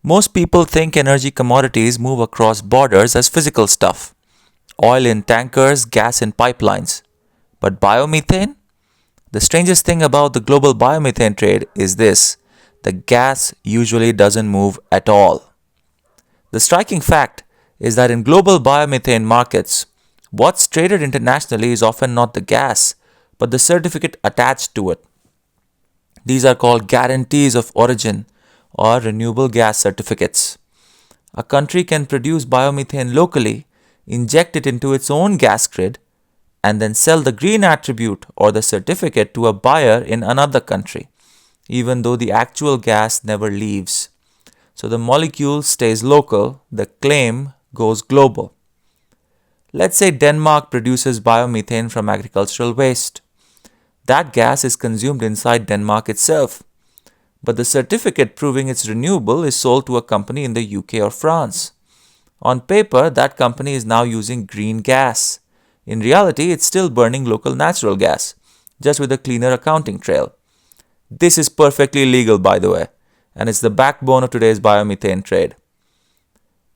Most people think energy commodities move across borders as physical stuff: oil in tankers, gas in pipelines. But biomethane? The strangest thing about the global biomethane trade is this: the gas usually doesn't move at all. The striking fact is that in global biomethane markets, what's traded internationally is often not the gas, but the certificate attached to it. These are called guarantees of origin or renewable gas certificates. A country can produce biomethane locally, inject it into its own gas grid, and then sell the green attribute or the certificate to a buyer in another country, even though the actual gas never leaves. So the molecule stays local, the claim goes global. Let's say Denmark produces biomethane from agricultural waste. That gas is consumed inside Denmark itself, but the certificate proving it's renewable is sold to a company in the UK or France. On paper, that company is now using green gas. In reality, it's still burning local natural gas, just with a cleaner accounting trail. This is perfectly legal, by the way, and it's the backbone of today's biomethane trade.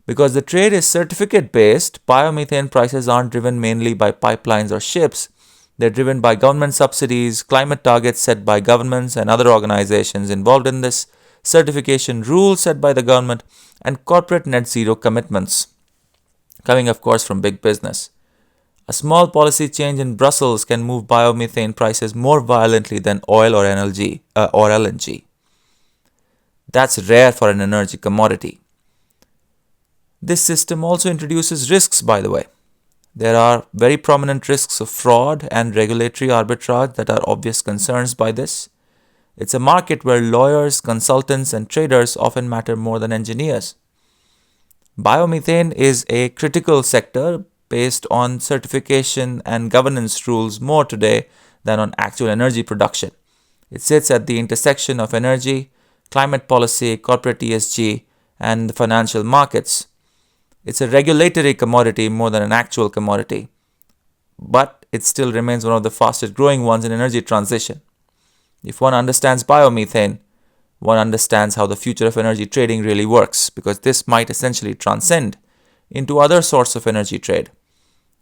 Because the trade is certificate based, biomethane prices aren't driven mainly by pipelines or ships. They're driven by government subsidies, climate targets set by governments and other organizations involved in this, certification rules set by the government, and corporate net zero commitments, coming of course from big business. A small policy change in Brussels can move biomethane prices more violently than oil or LNG. That's rare for an energy commodity. This system also introduces risks, by the way. There are very prominent risks of fraud and regulatory arbitrage that are obvious concerns by this. It's a market where lawyers, consultants, and traders often matter more than engineers. Biomethane is a critical sector based on certification and governance rules more today than on actual energy production. It sits at the intersection of energy, climate policy, corporate ESG, and the financial markets. It's a regulatory commodity more than an actual commodity, but it still remains one of the fastest growing ones in energy transition. If one understands biomethane, one understands how the future of energy trading really works, because this might essentially transcend into other sorts of energy trade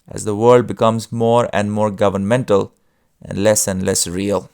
as the world becomes more and more governmental and less real.